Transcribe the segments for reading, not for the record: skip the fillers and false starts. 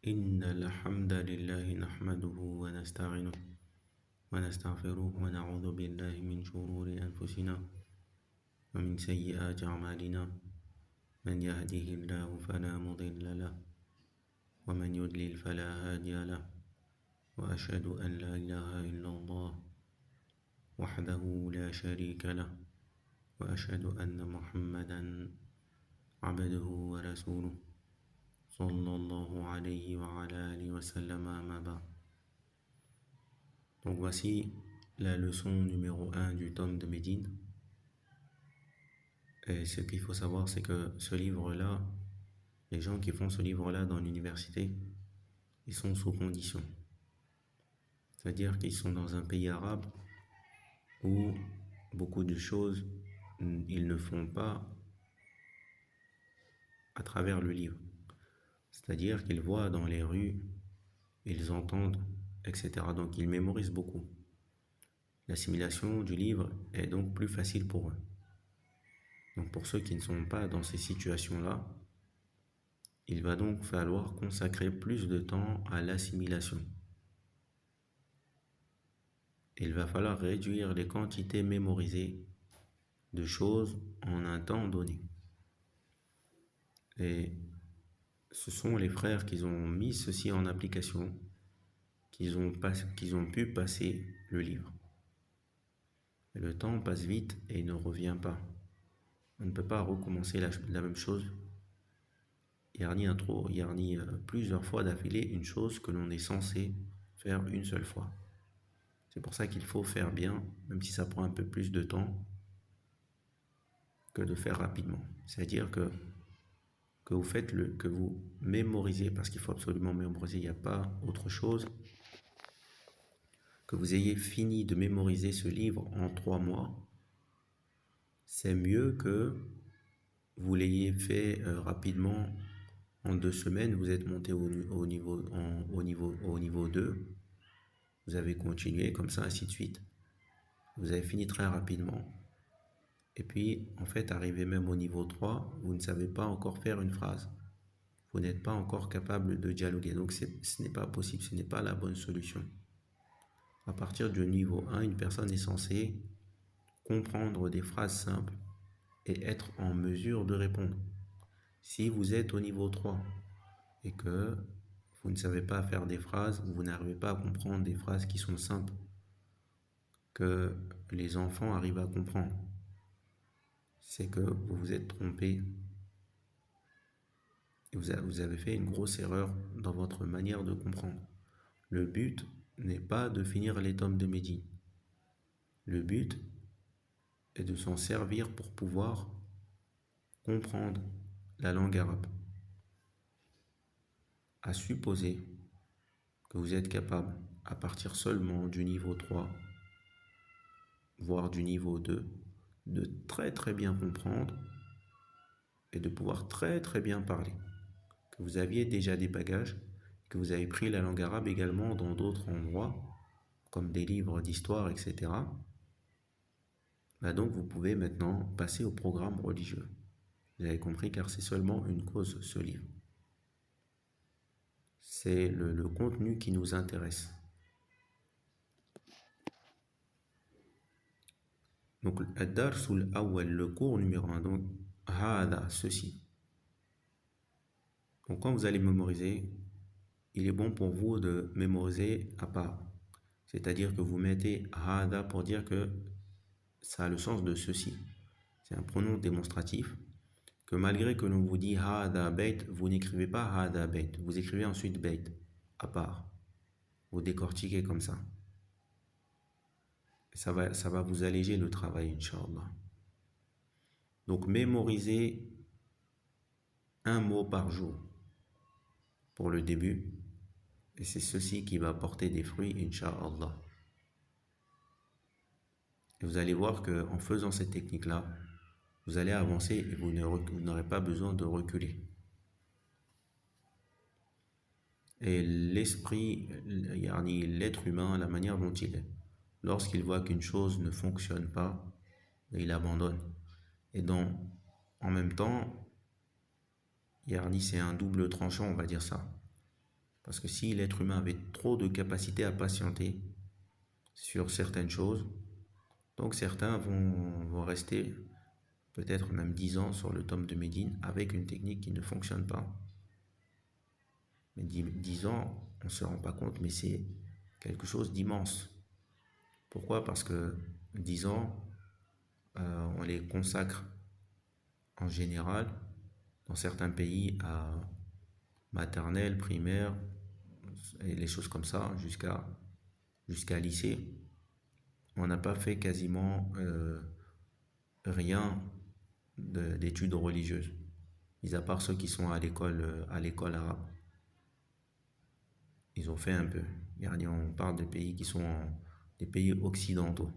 إن الحمد لله نحمده ونستعينه ونستغفره ونعوذ بالله من شرور أنفسنا ومن سيئات أعمالنا من يهده الله فلا مضل له ومن يضلل فلا هادي له وأشهد أن لا إله إلا الله وحده لا شريك له وأشهد أن محمدا عبده ورسوله صلى الله عليه وعلى آله وسلم أما بعد. Donc voici la leçon numéro 1 du tome de Médine. Et ce qu'il faut savoir, c'est que ce livre-là, les gens qui font ce livre-là dans l'université, ils sont sous condition. C'est-à-dire qu'ils sont dans un pays arabe où beaucoup de choses, ils ne font pas à travers le livre. C'est-à-dire qu'ils voient dans les rues, ils entendent, etc. Donc ils mémorisent beaucoup. L'assimilation du livre est donc plus facile pour eux. Donc pour ceux qui ne sont pas dans ces situations-là, il va donc falloir consacrer plus de temps à l'assimilation. Il va falloir réduire les quantités mémorisées de choses en un temps donné. Et ce sont les frères qui ont mis ceci en application, qui ont pu passer le livre. Et le temps passe vite et ne revient pas. On ne peut pas recommencer la même chose. Yarni plusieurs fois d'affilée une chose que l'on est censé faire une seule fois. C'est pour ça qu'il faut faire bien, même si ça prend un peu plus de temps que de faire rapidement. C'est-à-dire que vous mémorisez, parce qu'il faut absolument mémoriser, il n'y a pas autre chose, que vous ayez fini de mémoriser ce livre en 3 mois, c'est mieux que vous l'ayez fait rapidement en 2 semaines, vous êtes monté au niveau 2, vous avez continué comme ça, ainsi de suite. Vous avez fini très rapidement. Et puis, en fait, arrivé même au niveau 3, vous ne savez pas encore faire une phrase. Vous n'êtes pas encore capable de dialoguer. Donc, ce n'est pas possible, ce n'est pas la bonne solution. À partir du niveau 1, une personne est censée comprendre des phrases simples et être en mesure de répondre. Si vous êtes au niveau 3 et que vous ne savez pas faire des phrases, vous n'arrivez pas à comprendre des phrases qui sont simples, que les enfants arrivent à comprendre, c'est que vous vous êtes trompé et vous avez fait une grosse erreur dans votre manière de comprendre. Le but n'est pas de finir les tomes de Médine. Le but est de s'en servir pour pouvoir comprendre la langue arabe. À supposer que vous êtes capable, à partir seulement du niveau 3, voire du niveau 2, de très très bien comprendre et de pouvoir très très bien parler. Que vous aviez déjà des bagages, que vous avez pris la langue arabe également dans d'autres endroits, comme des livres d'histoire, etc. Donc vous pouvez maintenant passer au programme religieux. Vous avez compris, car c'est seulement une cause, ce livre. C'est le contenu qui nous intéresse. Donc, ad-darsul awwal, le cours numéro 1, donc, hada, ceci. Donc, quand vous allez mémoriser, il est bon pour vous de mémoriser à part. C'est-à-dire que vous mettez hada pour dire que ça a le sens de ceci. C'est un pronom démonstratif que malgré que l'on vous dit hada bait, vous n'écrivez pas hada bait. Vous écrivez ensuite bait, à part. Vous décortiquez comme ça. Ça va vous alléger le travail, Inch'Allah. Donc, mémorisez un mot par jour pour le début. Et c'est ceci qui va porter des fruits, Inch'Allah. Et vous allez voir qu'en faisant cette technique-là, vous allez avancer et vous n'aurez pas besoin de reculer. Et l'esprit, l'être humain, la manière dont il est, lorsqu'il voit qu'une chose ne fonctionne pas, il abandonne. Et en même temps, c'est un double tranchant, on va dire ça. Parce que si l'être humain avait trop de capacité à patienter sur certaines choses, donc certains vont rester peut-être même 10 ans sur le tome de Médine avec une technique qui ne fonctionne pas. Mais 10 ans, on ne se rend pas compte, mais c'est quelque chose d'immense. Pourquoi? Parce que 10 ans, on les consacre en général dans certains pays à maternelle, primaire et les choses comme ça jusqu'à lycée. On n'a pas fait quasiment rien d'études religieuses, mis à part ceux qui sont à l'école arabe. Ils ont fait un peu. On parle de pays qui sont des pays occidentaux.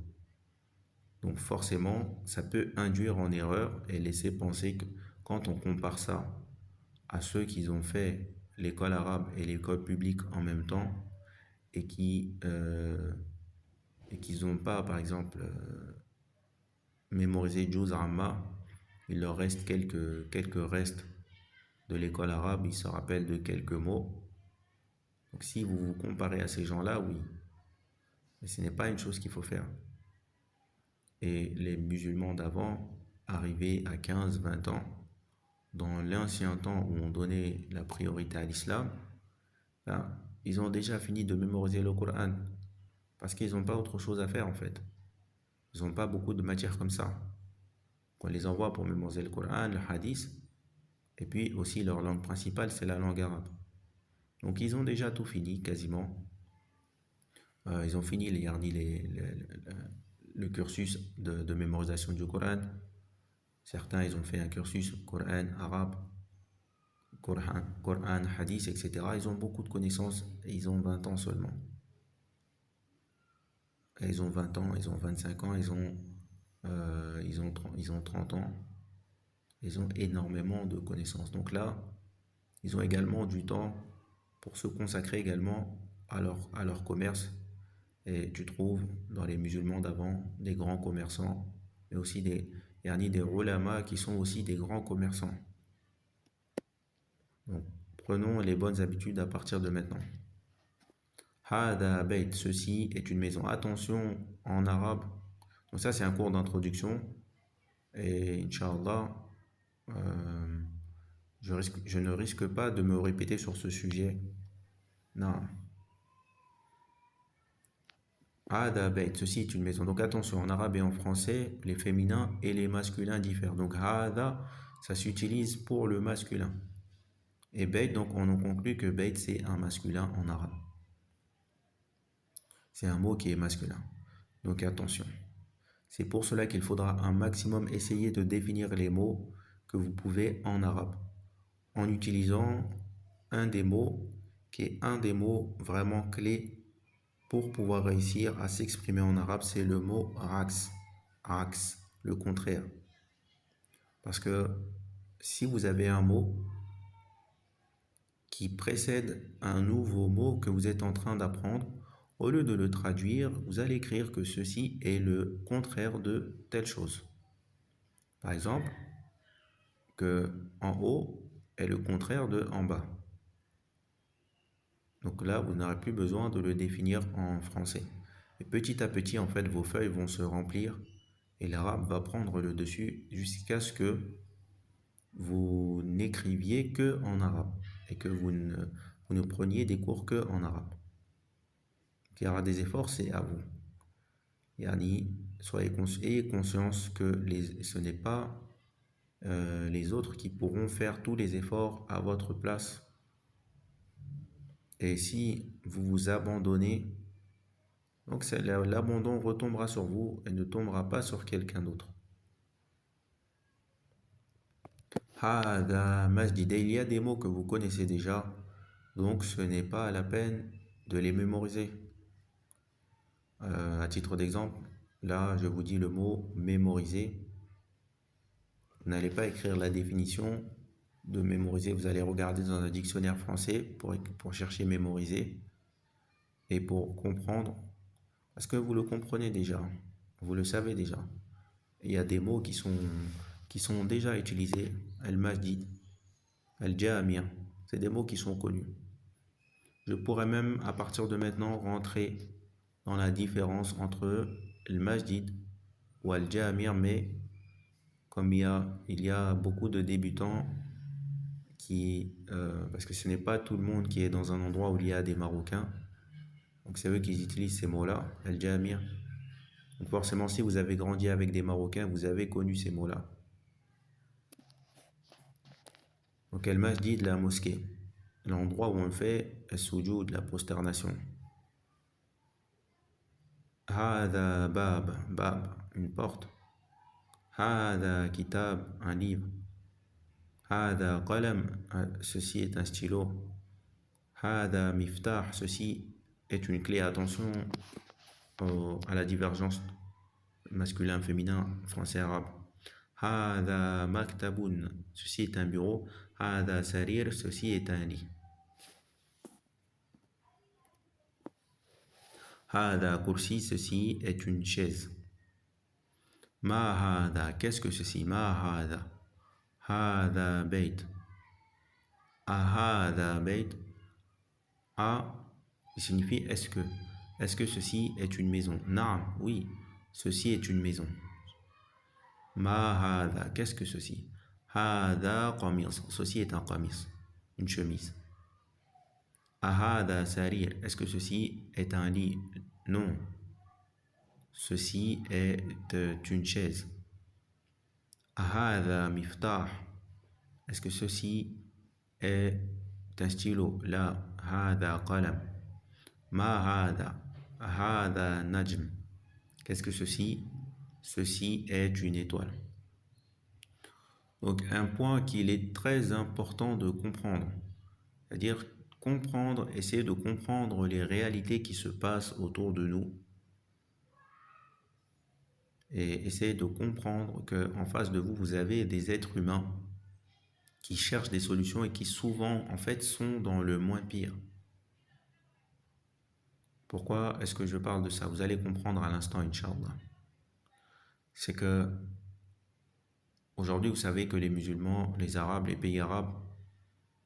Donc forcément, ça peut induire en erreur et laisser penser que quand on compare ça à ceux qui ont fait l'école arabe et l'école publique en même temps et qui n'ont pas, par exemple, mémorisé Juz Amma, il leur reste quelques restes de l'école arabe, ils se rappellent de quelques mots. Donc si vous vous comparez à ces gens-là, oui, mais ce n'est pas une chose qu'il faut faire. Et les musulmans d'avant, arrivés à 15-20 ans, dans l'ancien temps où on donnait la priorité à l'islam, ben, ils ont déjà fini de mémoriser le Coran parce qu'ils n'ont pas autre chose à faire en fait. Ils n'ont pas beaucoup de matière comme ça. On les envoie pour mémoriser le Coran, le hadith, et puis aussi leur langue principale, c'est la langue arabe. Donc ils ont déjà tout fini quasiment. Ils ont fini le cursus de mémorisation du Coran. Certains, ils ont fait un cursus Coran arabe, Coran, hadith, etc. Ils ont beaucoup de connaissances et ils ont 20 ans seulement. Et ils ont 20 ans, ils ont 25 ans, ils ont 30 ans. Ils ont énormément de connaissances. Donc là, ils ont également du temps pour se consacrer également à leur commerce. Et tu trouves dans les musulmans d'avant des grands commerçants, mais aussi des ulama qui sont aussi des grands commerçants. Donc, prenons les bonnes habitudes à partir de maintenant. Hada Beit, ceci est une maison. Attention en arabe. Donc ça c'est un cours d'introduction. Et Inch'Allah, je ne risque pas de me répéter sur ce sujet. Non. Hada Beit, ceci est une maison. Donc attention, en arabe et en français, les féminins et les masculins diffèrent. Donc Hada, ça s'utilise pour le masculin. Et Beit, donc on en conclut que Beit c'est un masculin en arabe. C'est un mot qui est masculin. Donc attention. C'est pour cela qu'il faudra un maximum essayer de définir les mots que vous pouvez en arabe, en utilisant un des mots qui est un des mots vraiment clés pour pouvoir réussir à s'exprimer en arabe, c'est le mot raks, raks, le contraire. Parce que si vous avez un mot qui précède un nouveau mot que vous êtes en train d'apprendre, au lieu de le traduire, vous allez écrire que ceci est le contraire de telle chose. Par exemple, que en haut est le contraire de en bas. Donc là, vous n'aurez plus besoin de le définir en français. Et petit à petit, en fait, vos feuilles vont se remplir et l'arabe va prendre le dessus jusqu'à ce que vous n'écriviez que en arabe et que vous ne preniez des cours que en arabe. Il y aura des efforts, c'est à vous. Yani, ayez conscience que ce n'est pas les autres qui pourront faire tous les efforts à votre place. Et si vous vous abandonnez, donc l'abandon retombera sur vous et ne tombera pas sur quelqu'un d'autre. Hada masjid. Il y a des mots que vous connaissez déjà, donc ce n'est pas la peine de les mémoriser. À titre d'exemple, là je vous dis le mot mémoriser. Vous n'allez pas écrire la définition de mémoriser, vous allez regarder dans un dictionnaire français pour chercher mémoriser et pour comprendre, parce que vous le comprenez déjà, vous le savez déjà. Il y a des mots qui sont déjà utilisés, al-masjid, al-jami'a, c'est des mots qui sont connus. Je pourrais même, à partir de maintenant, rentrer dans la différence entre le masjid ou al-jamir, mais comme il y a beaucoup de débutants parce que ce n'est pas tout le monde qui est dans un endroit où il y a des Marocains, donc c'est eux qui utilisent ces mots-là, al-jamir. Donc forcément, si vous avez grandi avec des Marocains, vous avez connu ces mots-là. Donc al-masjid, la mosquée, l'endroit où on fait al-sujud, la prosternation. Hada bab, bab, une porte. Hada kitab, un livre. Hada qalam, ceci est un stylo. Hada miftah, ceci est une clé. Attention à la divergence masculin-féminin, français-arabe. Hada maktabun, ceci est un bureau. Hada sarir, ceci est un lit. Hada kursi, ceci est une chaise. Ma hada, qu'est-ce que ceci? Ma hada. Hada bait. Hada bait. A signifie est-ce que. Est-ce que ceci est une maison? Naam, oui, ceci est une maison. Ma hada, qu'est-ce que ceci? Hada qamis, ceci est un qamis, une chemise. Hada sarir, est-ce que ceci est un lit? Non, ceci est une chaise. Hada miftah, est-ce que ceci est un stylo? La, hada qalam. Ma hada, hada najm. Qu'est-ce que ceci? Ceci est une étoile. Donc un point qu'il est très important de comprendre, c'est-à-dire comprendre, essayer de comprendre les réalités qui se passent autour de nous et essayer de comprendre qu'en face de vous, vous avez des êtres humains qui cherchent des solutions et qui souvent, en fait, sont dans le moins pire. Pourquoi est-ce que je parle de ça? Vous allez comprendre à l'instant, Inch'Allah. C'est que aujourd'hui, vous savez que les musulmans, les arabes, les pays arabes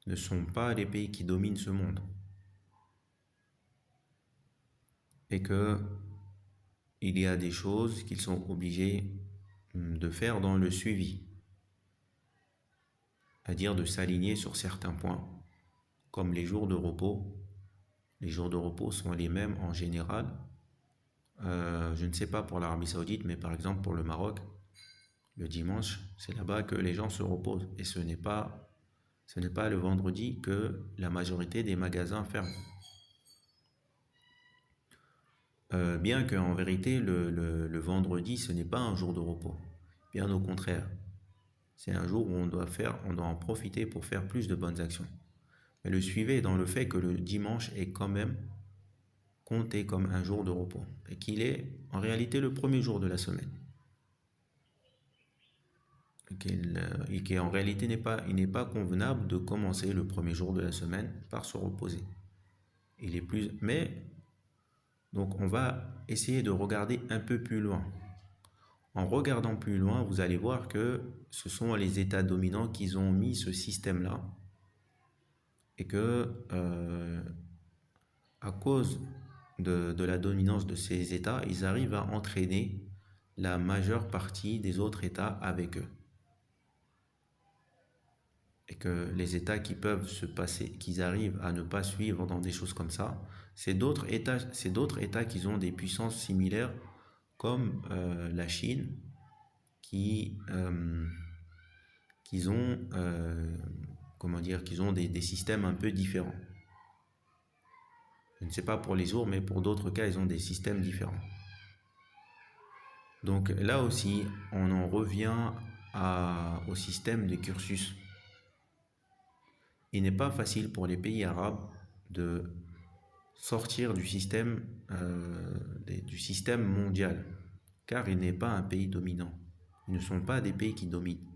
ne sont pas les pays qui dominent ce monde. Et que il y a des choses qu'ils sont obligés de faire dans le suivi, c'est-à-dire de s'aligner sur certains points, comme les jours de repos. Les jours de repos sont les mêmes en général. Je ne sais pas pour l'Arabie Saoudite, mais par exemple pour le Maroc, le dimanche, c'est là-bas que les gens se reposent. Et ce n'est pas le vendredi que la majorité des magasins ferment. Bien qu'en vérité, le vendredi, ce n'est pas un jour de repos. Bien au contraire. C'est un jour où on doit en profiter pour faire plus de bonnes actions. Mais le suivez dans le fait que le dimanche est quand même compté comme un jour de repos. Et qu'il est en réalité le premier jour de la semaine. Et qu'en réalité, il n'est pas convenable de commencer le premier jour de la semaine par se reposer. Mais, donc on va essayer de regarder un peu plus loin. En regardant plus loin, vous allez voir que ce sont les États dominants qui ont mis ce système-là et que à cause de la dominance de ces États, ils arrivent à entraîner la majeure partie des autres États avec eux. Et que les États qui peuvent se passer, qu'ils arrivent à ne pas suivre dans des choses comme ça, c'est d'autres États qui ont des puissances similaires comme la Chine, qui ont qu'ils ont des systèmes un peu différents. Je ne sais pas pour les jours, mais pour d'autres cas, ils ont des systèmes différents. Donc là aussi, on en revient au système de cursus. Il n'est pas facile pour les pays arabes de sortir du système mondial, car il n'est pas un pays dominant. Ils ne sont pas des pays qui dominent.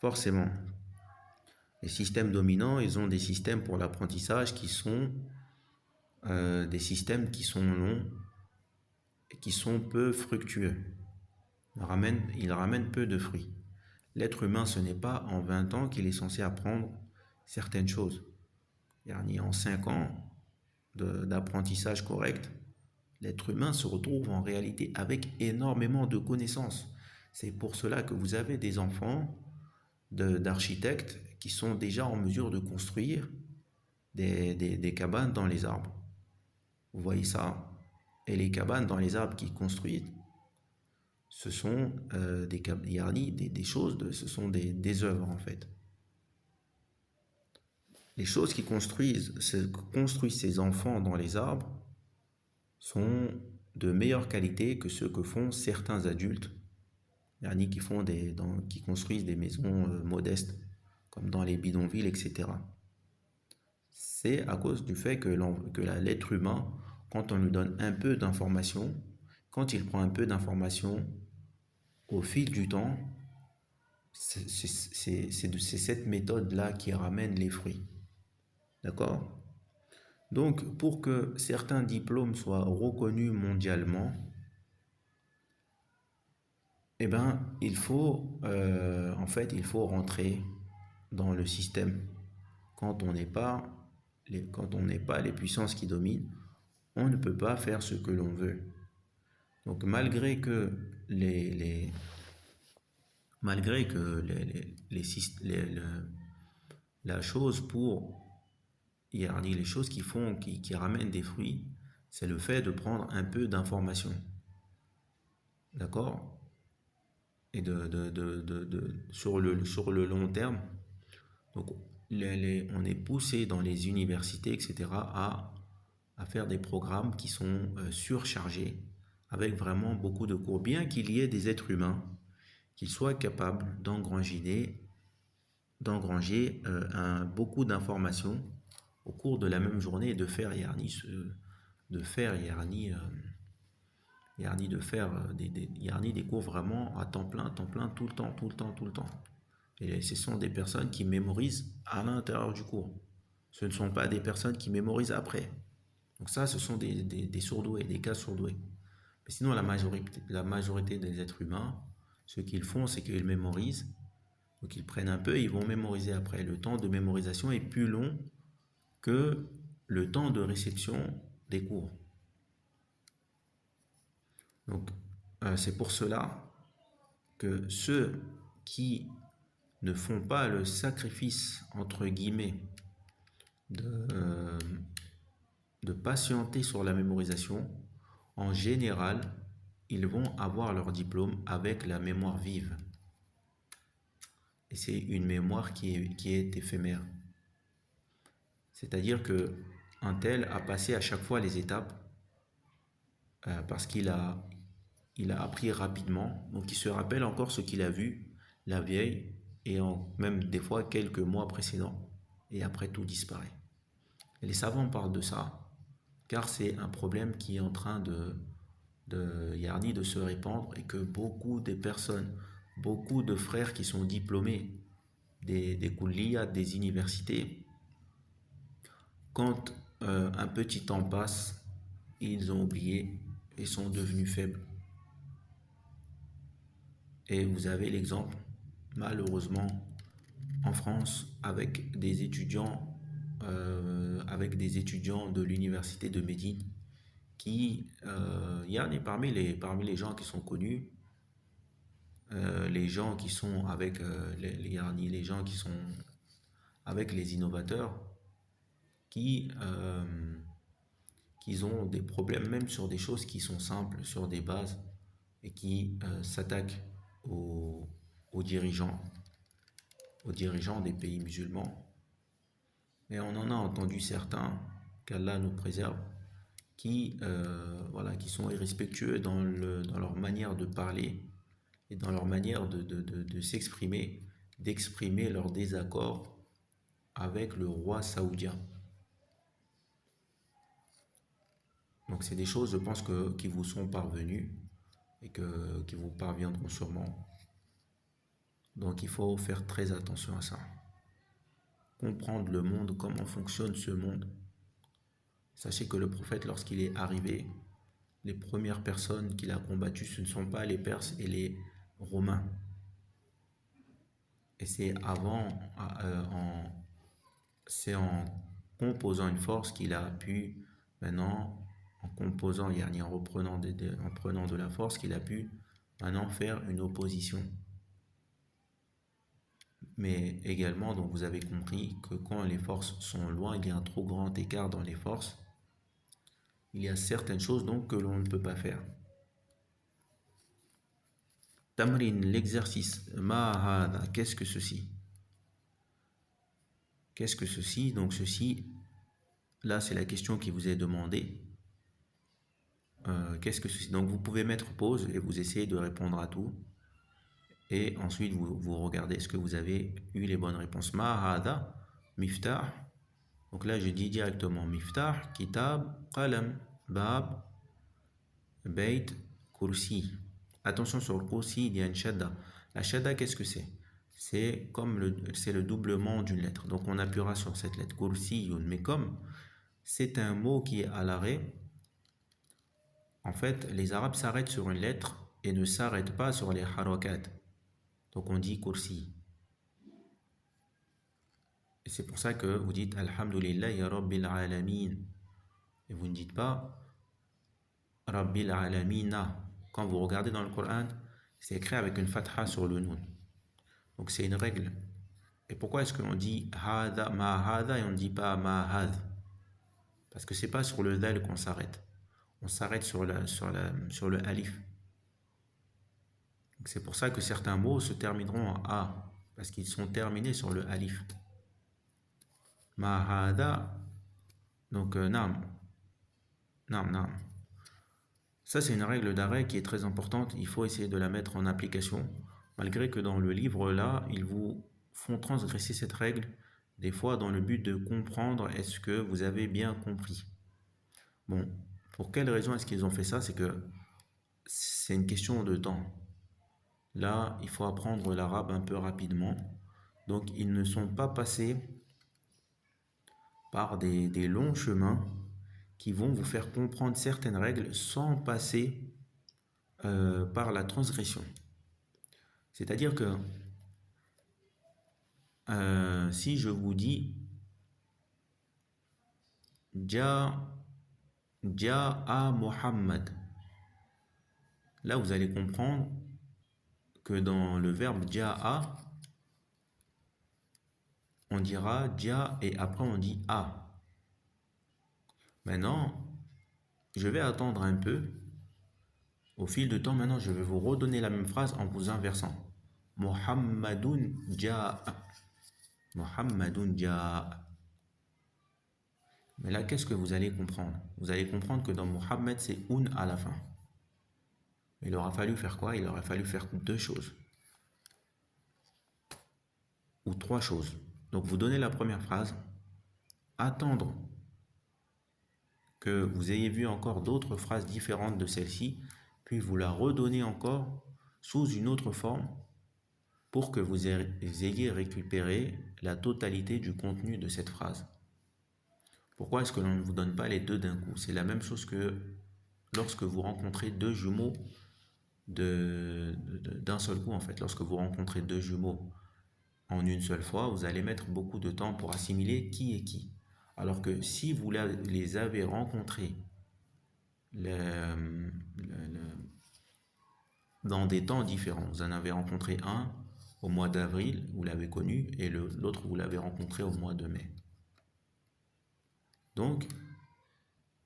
Forcément, les systèmes dominants, ils ont des systèmes pour l'apprentissage qui sont des systèmes qui sont longs et qui sont peu fructueux. Ils ramènent peu de fruits. L'être humain, ce n'est pas en 20 ans qu'il est censé apprendre certaines choses. En 5 ans, d'apprentissage correct, l'être humain se retrouve en réalité avec énormément de connaissances. C'est pour cela que vous avez des enfants d'architectes qui sont déjà en mesure de construire des cabanes dans les arbres. Vous voyez ça? Et les cabanes dans les arbres qu'ils construisent, ce sont des choses, ce sont des œuvres en fait. Les choses qui construisent ces enfants dans les arbres sont de meilleure qualité que ceux que font certains adultes, qui construisent des maisons modestes, comme dans les bidonvilles, etc. C'est à cause du fait que l'être humain, quand on lui donne un peu d'informations, quand il prend un peu d'informations, au fil du temps, c'est cette méthode-là qui ramène les fruits. D'accord? Donc, pour que certains diplômes soient reconnus mondialement, eh ben, il faut rentrer dans le système. Quand on n'est pas les puissances qui dominent, on ne peut pas faire ce que l'on veut. Donc, malgré que la chose pour les choses qui ramènent des fruits, c'est le fait de prendre un peu d'informations. D'accord? Et sur le long terme, donc on est poussé dans les universités, etc., à faire des programmes qui sont surchargés, avec vraiment beaucoup de cours, bien qu'il y ait des êtres humains qui soient capables beaucoup d'informations au cours de la même journée et de faire des cours vraiment à temps plein, tout le temps, tout le temps, tout le temps. Et ce sont des personnes qui mémorisent à l'intérieur du cours. Ce ne sont pas des personnes qui mémorisent après. Donc ça, ce sont des surdoués, des cas surdoués. Mais sinon, la majorité des êtres humains, ce qu'ils font, c'est qu'ils mémorisent. Donc ils prennent un peu et ils vont mémoriser après. Le temps de mémorisation est plus long que le temps de réception des cours. Donc c'est pour cela que ceux qui ne font pas le sacrifice, entre guillemets, de, euh, de patienter sur la mémorisation, en général, ils vont avoir leur diplôme avec la mémoire vive. Et c'est une mémoire qui est éphémère. C'est-à-dire que un tel a passé à chaque fois les étapes parce il a appris rapidement. Donc il se rappelle encore ce qu'il a vu la veille et même des fois quelques mois précédents. Et après tout disparaît. Et les savants parlent de ça car c'est un problème qui est en train de se répandre et que beaucoup de personnes, beaucoup de frères qui sont diplômés des kulliyat, des universités, quand un petit temps passe, ils ont oublié et sont devenus faibles. Et vous avez l'exemple, malheureusement, en France, avec des étudiants de l'université de Médine, il y en a parmi les gens qui sont connus, les gens qui sont avec les gens qui sont avec les innovateurs, qui, euh, qui ont des problèmes même sur des choses qui sont simples, sur des bases, et qui s'attaquent aux, aux dirigeants, aux dirigeants des pays musulmans. Mais on en a entendu certains, qu'Allah nous préserve, qui sont irrespectueux dans leur manière de parler et dans leur manière de s'exprimer, d'exprimer leur désaccord avec le roi saoudien. Donc c'est des choses, je pense, qui vous sont parvenues et qui vous parviendront sûrement. Donc il faut faire très attention à ça. Comprendre le monde, comment fonctionne ce monde. Sachez que le prophète, lorsqu'il est arrivé, les premières personnes qu'il a combattues, ce ne sont pas les Perses et les Romains. Et c'est en composant une force qu'il a pu maintenant, en composant, yani en reprenant en prenant de la force, qu'il a pu maintenant faire une opposition. Mais également, donc vous avez compris que quand les forces sont loin, il y a un trop grand écart dans les forces. Il y a certaines choses donc que l'on ne peut pas faire. Tamrin, l'exercice. Ma hada, qu'est-ce que ceci? Qu'est-ce que ceci? Donc ceci, là c'est la question qui vous est demandée. Qu'est-ce que ceci? Donc vous pouvez mettre pause et vous essayez de répondre à tout. Et ensuite vous regardez est-ce que vous avez eu les bonnes réponses. Ma hada, miftah. Donc là je dis directement miftah, kitab, qalam, bab, bait, kursi. Attention sur le kursi, il y a une shadda. La shadda, qu'est-ce que c'est? C'est le doublement d'une lettre. Donc on appuiera sur cette lettre kursiyun. Mais comme c'est un mot qui est à l'arrêt, en fait, les Arabes s'arrêtent sur une lettre et ne s'arrêtent pas sur les harakat. Donc on dit kursi. Et c'est pour ça que vous dites Alhamdulillahi Rabbil Alamin. Et vous ne dites pas Rabbil Alamina. Quand vous regardez dans le Coran, c'est écrit avec une fatha sur le nun. Donc c'est une règle. Et pourquoi est-ce qu'on dit hada, ma hada et on ne dit pas ma had? Parce que c'est pas sur le dal qu'on s'arrête. On s'arrête sur le alif. C'est pour ça que certains mots se termineront en a, parce qu'ils sont terminés sur le alif. Ma hada, donc nam, nam, nam. Ça, c'est une règle d'arrêt qui est très importante. Il faut essayer de la mettre en application, malgré que dans le livre là, ils vous font transgresser cette règle, des fois dans le but de comprendre est-ce que vous avez bien compris. Bon, pour quelle raison est-ce qu'ils ont fait ça? C'est que c'est une question de temps. Là, il faut apprendre l'arabe un peu rapidement. Donc, ils ne sont pas passés par des longs chemins qui vont vous faire comprendre certaines règles sans passer par la transgression. C'est-à-dire que si je vous dis Ja'a Muhammad, là vous allez comprendre que dans le verbe Ja'a, on dira Ja et après on dit A. Maintenant, je vais attendre un peu. Au fil du temps, maintenant, je vais vous redonner la même phrase en vous inversant. Muhammadun Ja'a. Muhammadun Ja'a. Mais là, qu'est-ce que vous allez comprendre? Vous allez comprendre que dans Muhammad, c'est un à la fin. Il aura fallu faire quoi? Il aurait fallu faire deux choses. Ou trois choses. Donc, vous donnez la première phrase. Attendre que vous ayez vu encore d'autres phrases différentes de celle-ci. Puis vous la redonnez encore sous une autre forme pour que vous ayez récupéré la totalité du contenu de cette phrase. Pourquoi est-ce que l'on ne vous donne pas les deux d'un coup? C'est la même chose que lorsque vous rencontrez deux jumeaux d'un seul coup en fait. Lorsque vous rencontrez deux jumeaux en une seule fois, vous allez mettre beaucoup de temps pour assimiler qui est qui. Alors que si vous les avez rencontrés dans des temps différents, vous en avez rencontré un au mois d'avril, vous l'avez connu, et l'autre, vous l'avez rencontré au mois de mai. Donc,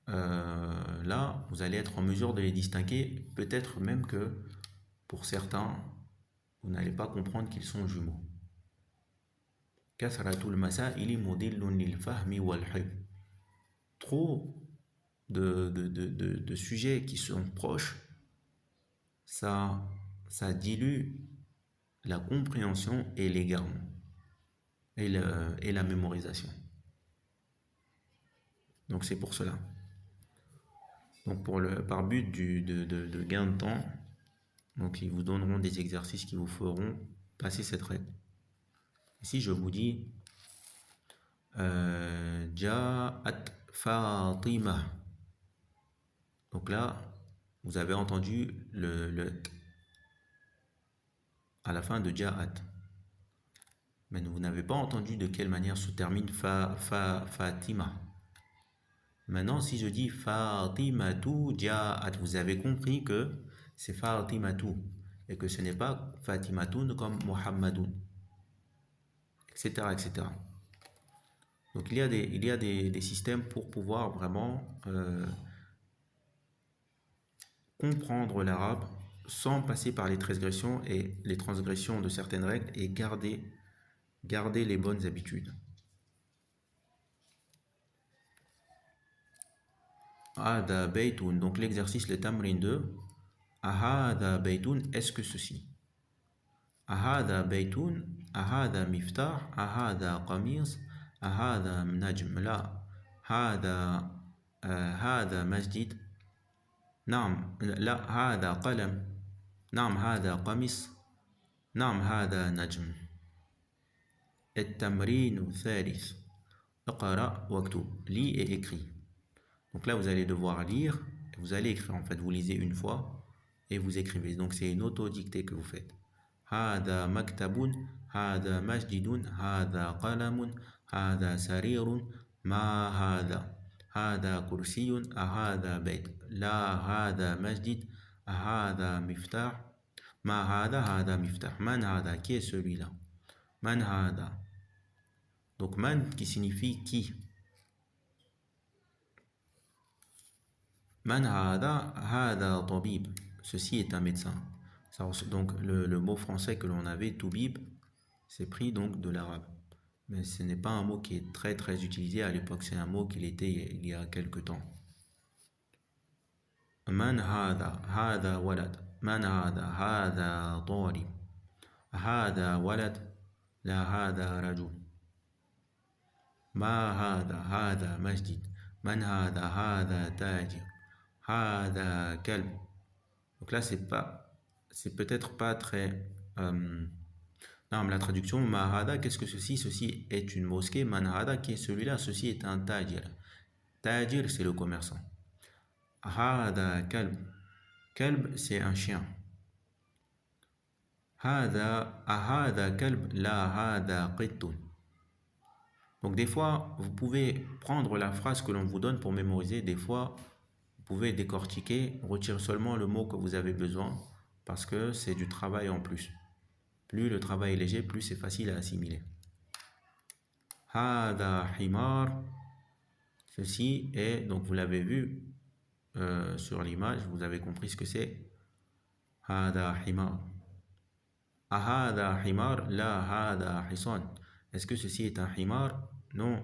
là, vous allez être en mesure de les distinguer, peut-être même que pour certains, vous n'allez pas comprendre qu'ils sont jumeaux. Kathratul masaili mudillun lil fahmi wal hifz. Trop de sujets qui sont proches, ça dilue la compréhension et l'égarement et la mémorisation. Donc c'est pour cela. Donc par but de gain de temps, donc ils vous donneront des exercices qui vous feront passer cette règle. Ici je vous dis Ja'at Fatima. Donc là, vous avez entendu le à la fin de Ja'at. Mais vous n'avez pas entendu de quelle manière se termine Fatima. Maintenant, si je dis Fatimatu ja'at, vous avez compris que c'est Fatimatu et que ce n'est pas Fatimatun comme Muhammadun, etc., etc. Donc il y a des systèmes pour pouvoir vraiment comprendre l'arabe sans passer par les transgressions et les transgressions de certaines règles et garder les bonnes habitudes. Hada baytun, donc l'exercice, le tamrin 2. Ahada baytun, est-ce que ceci? Ahada baytun, ahada miftah, ahada qamis, ahada najm. La, hada هذا مسجد. نعم لا هذا قلم. نعم هذا قميص. نعم هذا نجم. التمرين الثالث اقرأ واكتب. Lis et écris. Donc là vous allez devoir lire, vous allez écrire en fait, vous lisez une fois et vous écrivez. Donc c'est une auto-dictée que vous faites. هذا مكتب هذا مسجد هذا قلم هذا سرير ما هذا هذا كرسي هذا بيت لا هذا مسجد هذا مفتاح ما هذا مفتاح من هذا qui est celui-là من هذا donc man qui signifie qui من هذا طبيب ceci est un médecin. Donc le mot français que l'on avait, toubib, c'est pris donc de l'arabe. Mais ce n'est pas un mot qui est très très utilisé à l'époque, c'est un mot qu'il était il y a quelque temps. من هذا ولد من هذا طالب هذا ولد لا هذا رجل ما هذا مسجد من هذا تاجر هذا كلب. Donc là c'est peut-être pas très non, mais la traduction mahada, qu'est-ce que ceci? Ceci est une mosquée. Manhada, qui est celui-là? Ceci est un tajir. Tajir, c'est le commerçant. Hada kalb. Kalb, c'est un chien. Hada kalb la hada qittun. Donc des fois, vous pouvez prendre la phrase que l'on vous donne pour mémoriser. Des fois, vous pouvez décortiquer, retirer seulement le mot que vous avez besoin parce que c'est du travail en plus. Plus le travail est léger, plus c'est facile à assimiler. Hada himar. Ceci est, donc vous l'avez vu sur l'image, vous avez compris ce que c'est. Hada himar. Ahada himar, la hada hisan. Est-ce que ceci est un himar? Non,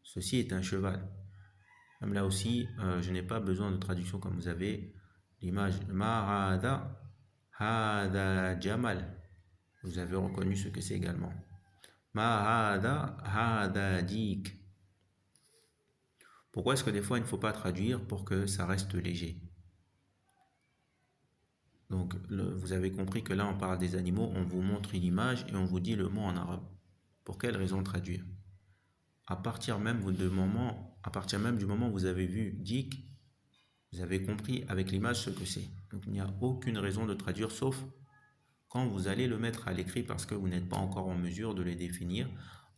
ceci est un cheval. Même là aussi, je n'ai pas besoin de traduction comme vous avez l'image. Ma hada jamal. Vous avez reconnu ce que c'est également. Ma hada dik. Pourquoi est-ce que des fois il ne faut pas traduire pour que ça reste léger? Donc vous avez compris que là on parle des animaux, on vous montre une image et on vous dit le mot en arabe. Pour quelle raison traduire? À partir même du moment où vous avez vu dik, vous avez compris avec l'image ce que c'est. Donc il n'y a aucune raison de traduire sauf quand vous allez le mettre à l'écrit parce que vous n'êtes pas encore en mesure de les définir,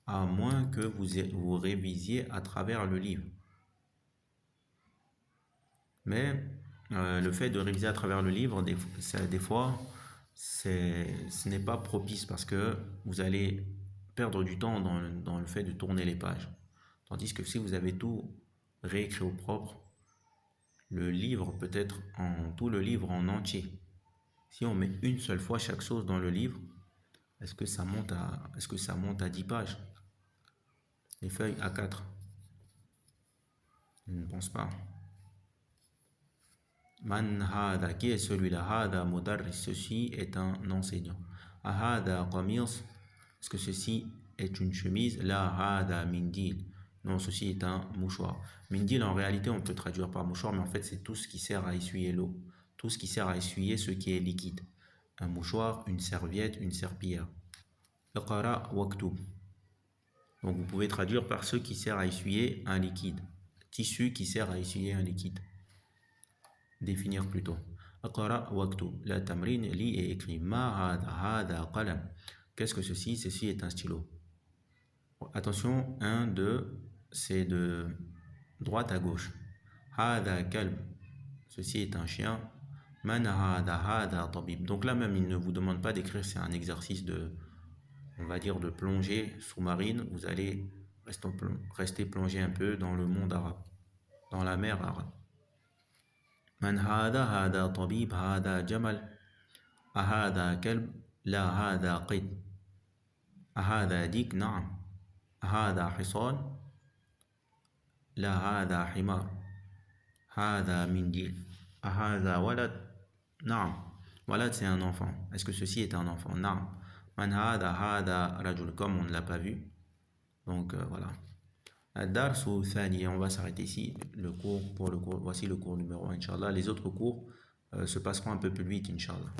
à moins que vous révisiez à travers le livre. Mais le fait de réviser à travers le livre, des fois, ce n'est pas propice parce que vous allez perdre du temps dans le fait de tourner les pages. Tandis que si vous avez tout réécrit au propre, le livre peut être tout le livre en entier. Si on met une seule fois chaque chose dans le livre, est-ce que ça monte à 10 pages? Les feuilles A4? Je ne pense pas. Man hada, qui est celui-là? Hada mudarris, ceci est un enseignant. Hada qamis, est-ce que ceci est une chemise? La hada mindil, non, ceci est un mouchoir. Mindil, en réalité, on peut traduire par mouchoir, mais en fait, c'est tout ce qui sert à essuyer l'eau. Tout ce qui sert à essuyer ce qui est liquide. Un mouchoir, une serviette, une serpillière. Iqra waktub. Donc, vous pouvez traduire par ce qui sert à essuyer un liquide. Tissu qui sert à essuyer un liquide. Définir plutôt. Iqra waktub. La tamrin, lit et écrit. Ma hada qalam. Qu'est-ce que ceci? Ceci est un stylo. Attention, 1, 2, c'est de droite à gauche. Hada kalb, ceci est un chien. Man hada tabib. Donc là même, il ne vous demande pas d'écrire, c'est un exercice de, on va dire, de plongée sous-marine. Vous allez rester plongé un peu dans le monde arabe, dans la mer arabe. Man hada tabib, hada jamal, ahada kalb, la hada qid, ahada dik, na'am, ahada hisan, la hada himar, hada mindil, ahada walad, na'am. Walad c'est un enfant. Est-ce que ceci est un enfant? Na'am. Man hada rajul, comme on ne l'a pas vu. Donc voilà. Ad-darsu thani, on va s'arrêter ici. Voici le cours numéro 1, Inch'Allah. Les autres cours se passeront un peu plus vite, Inch'Allah.